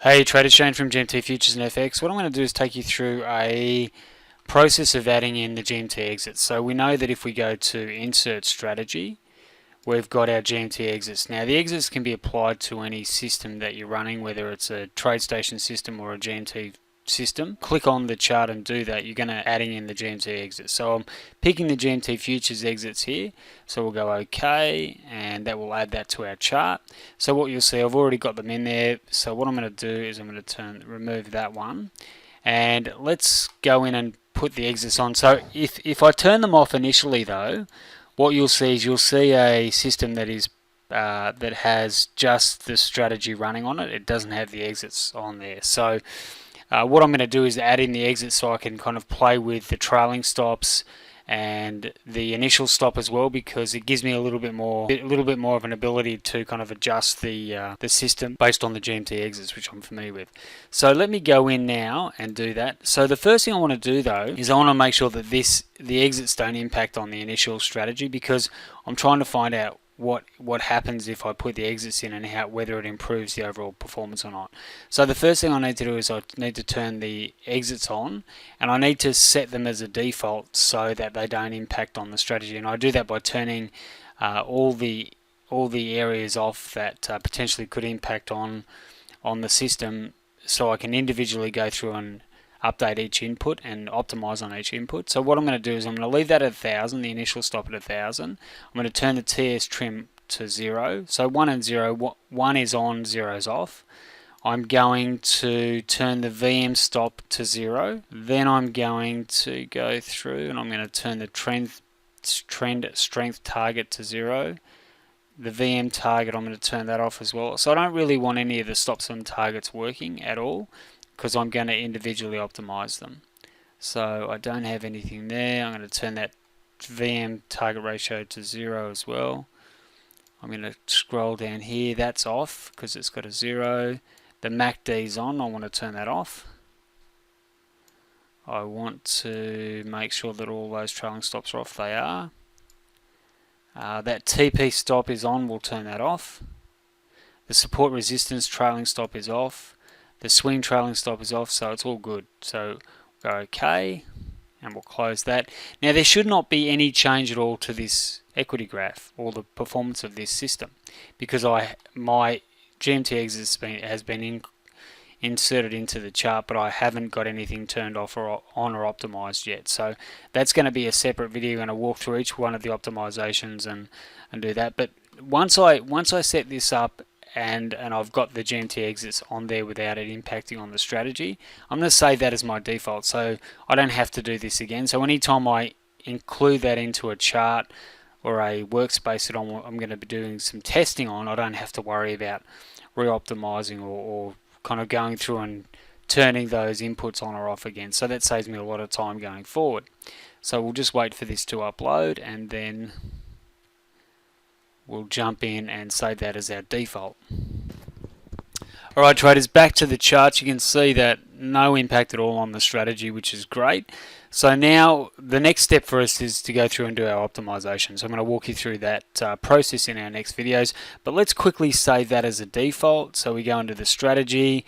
Hey traders, Shane from GMT Futures and FX. What I'm going to do is take you through a process of adding in the GMT exits. So we know that if we go to Insert Strategy, we've got our GMT exits. Now the exits can be applied to any system that you're running, whether it's a TradeStation system or a GMT system. Click on the chart and do that. You're going to adding in the GMT exits. So I'm picking the GMT futures exits here. So we'll go OK, and that will add that to our chart. So what you'll see, I've already got them in there. So what I'm going to do is I'm going to remove that one, and let's go in and put the exits on. So if I turn them off initially though, what you'll see is you'll see a system that is that has just the strategy running on it. It doesn't have the exits on there. So what I'm going to do is add in the exits so I can kind of play with the trailing stops and the initial stop as well, because it gives me a little bit more of an ability to kind of adjust the system based on the GMT exits, which I'm familiar with. So let me go in now and do that. So the first thing I want to do though is I want to make sure that the exits don't impact on the initial strategy, because I'm trying to find out what happens if I put the exits in and whether it improves the overall performance or not. So the first thing I need to do is I need to turn the exits on, and I need to set them as a default so that they don't impact on the strategy. And I do that by turning all the areas off that potentially could impact on the system, so I can individually go through and update each input and optimize on each input. So what I'm going to do is I'm going to leave that at 1000, the initial stop at 1000. I'm going to turn the TS trim to 0. So 1 and 0, 1 is on, 0 is off. I'm going to turn the VM stop to 0. Then I'm going to go through and I'm going to turn the trend strength target to 0. The VM target, I'm going to turn that off as well. So I don't really want any of the stops and targets working at all, because I'm going to individually optimize them. So I don't have anything there. I'm going to turn that VM target ratio to 0 as well. I'm going to scroll down here. That's off because it's got a 0. The MACD is on. I want to turn that off. I want to make sure that all those trailing stops are off. They are. That TP stop is on. We'll turn that off. The support resistance trailing stop is off. The swing trailing stop is off, so it's all good. So go OK, and we'll close that. Now there should not be any change at all to this equity graph or the performance of this system, because my GMT exits has been inserted into the chart, but I haven't got anything turned off or on or optimized yet. So that's going to be a separate video. I'm going to walk through each one of the optimizations and do that. But once I set this up and I've got the GMT exits on there without it impacting on the strategy, I'm going to save that as my default, so I don't have to do this again. So anytime I include that into a chart or a workspace that I'm going to be doing some testing on, I don't have to worry about re-optimizing or kind of going through and turning those inputs on or off again. So that saves me a lot of time going forward. So we'll just wait for this to upload, and then we'll jump in and save that as our default. Alright traders, back to the charts. You can see that no impact at all on the strategy, which is great. So now the next step for us is to go through and do our optimization. So I'm going to walk you through that process in our next videos, but let's quickly save that as a default. So we go into the strategy,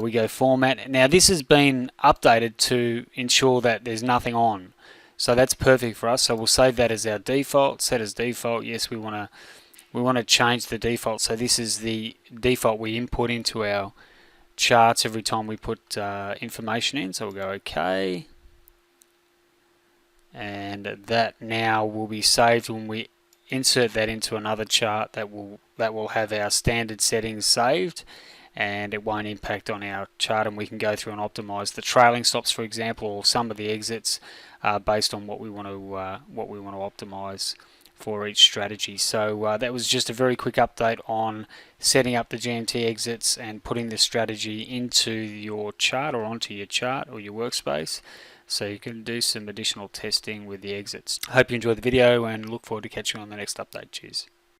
we go format. Now this has been updated to ensure that there's nothing on. So that's perfect for us. So we'll save that as our default, set as default. Yes, we want to change the default. So this is the default we input into our charts every time we put information in. So we'll go OK. And that now will be saved when we insert that into another chart. That will have our standard settings saved, and it won't impact on our chart, and we can go through and optimize the trailing stops, for example, or some of the exits based on what we want to optimize for each strategy. So that was just a very quick update on setting up the GMT exits and putting the strategy into your chart or onto your chart or your workspace, so you can do some additional testing with the exits. I hope you enjoyed the video and look forward to catching you on the next update. Cheers.